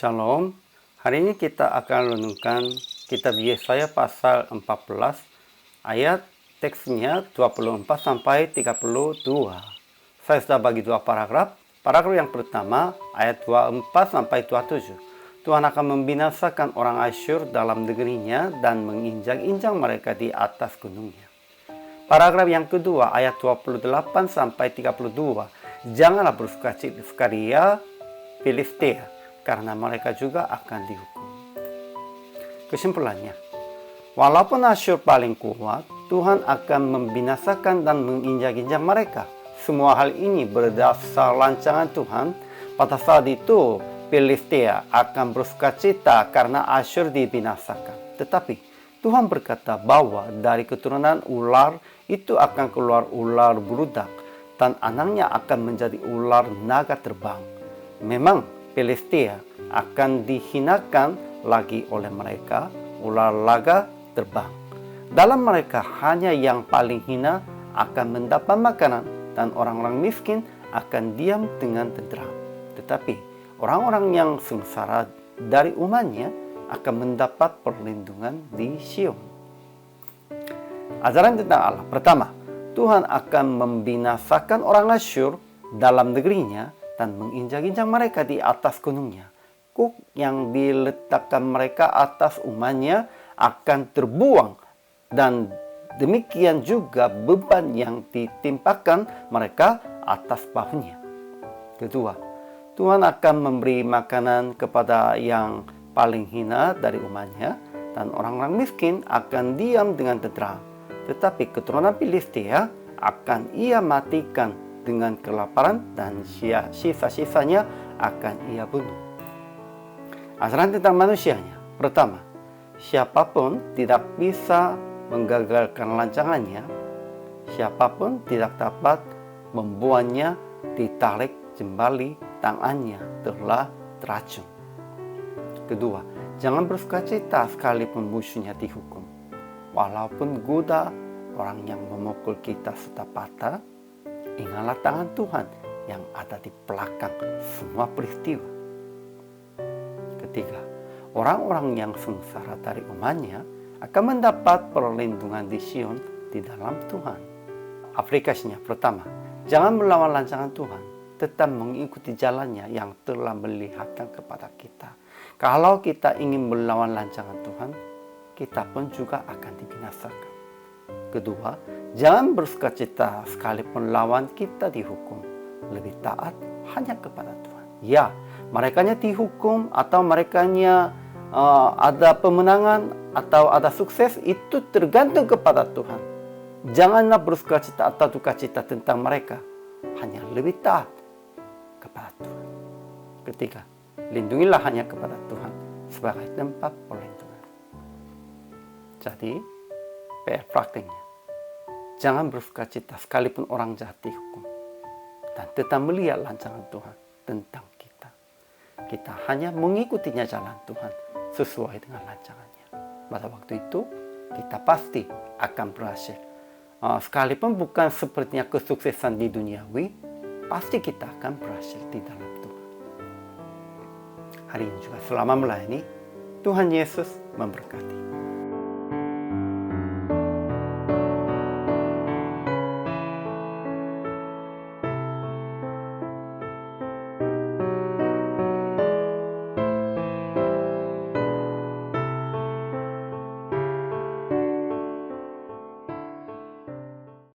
Shalom, hari ini kita akan renungkan kitab Yesaya pasal 14, ayat teksnya 24 sampai 32. Saya sudah bagi dua paragraf. Paragraf yang pertama, ayat 24 sampai 27. Tuhan akan membinasakan orang Asyur dalam negerinya dan menginjak-injak mereka di atas gunungnya. Paragraf yang kedua, ayat 28 sampai 32. Janganlah bersukaria Filistia, karena mereka juga akan dihukum. Kesimpulannya, walaupun Asyur paling kuat, Tuhan akan membinasakan dan menginjak-injak mereka. Semua hal ini berdasar rancangan Tuhan. Pada saat itu, Filistia akan bersukacita karena Asyur dibinasakan. Tetapi Tuhan berkata bahwa dari keturunan ular itu akan keluar ular beludak, dan anaknya akan menjadi ular naga terbang. Memang Filistia akan dihinakan lagi oleh mereka, ular naga terbang. Dalam mereka hanya yang paling hina akan mendapat makanan, dan orang-orang miskin akan diam dengan tenteram. Tetapi orang-orang yang sengsara dari umatnya akan mendapat perlindungan di Sion. Ajaran tentang Allah. Pertama, Tuhan akan membinasakan orang Asyur dalam negerinya dan menginjak-injak mereka di atas gunungnya. Kuk yang diletakkan mereka atas umatnya akan terbuang, dan demikian juga beban yang ditimpakan mereka atas bahunya. Kedua, Tuhan akan memberi makanan kepada yang paling hina dari umatnya, dan orang-orang miskin akan diam dengan tenteram. Tetapi keturunan Filistia akan ia matikan dengan kelaparan, dan sisa-sisanya akan ia bunuh. Ajaran tentang manusianya. Pertama, siapapun tidak bisa menggagalkan rancangannya. Siapapun tidak dapat membuatnya ditarik kembali, tangannya telah teracun. Kedua, jangan bersukacita sekalipun musuhnya dihukum. Walaupun goda orang yang memukul kita sudah patah, ingatlah tangan Tuhan yang ada di belakang semua peristiwa. Ketiga, orang-orang yang sengsara dari umatnya akan mendapat perlindungan di Sion di dalam Tuhan. Aplikasinya, pertama, jangan melawan rancangan Tuhan, tetap mengikuti jalannya yang telah melihatkan kepada kita. Kalau kita ingin melawan rancangan Tuhan, kita pun juga akan dibinasakan. Kedua, jangan bersukacita sekalipun lawan kita dihukum. Lebih taat hanya kepada Tuhan. Ya, merekanya dihukum atau merekanya ada pemenangan atau ada sukses, itu tergantung kepada Tuhan. Janganlah bersukacita atau dukacita tentang mereka. Hanya lebih taat kepada Tuhan. Ketiga, lindungilah hanya kepada Tuhan sebagai tempat perlindungan. Jadi, PR praktiknya, jangan bersukacita sekalipun orang jahat dihukum, dan tetap melihat rancangan Tuhan tentang kita. Kita hanya mengikutinya jalan Tuhan sesuai dengan rancangannya. Pada waktu itu kita pasti akan berhasil. Sekalipun bukan sepertinya kesuksesan di duniawi, pasti kita akan berhasil di dalam Tuhan. Hari ini juga selama melayani, Tuhan Yesus memberkati.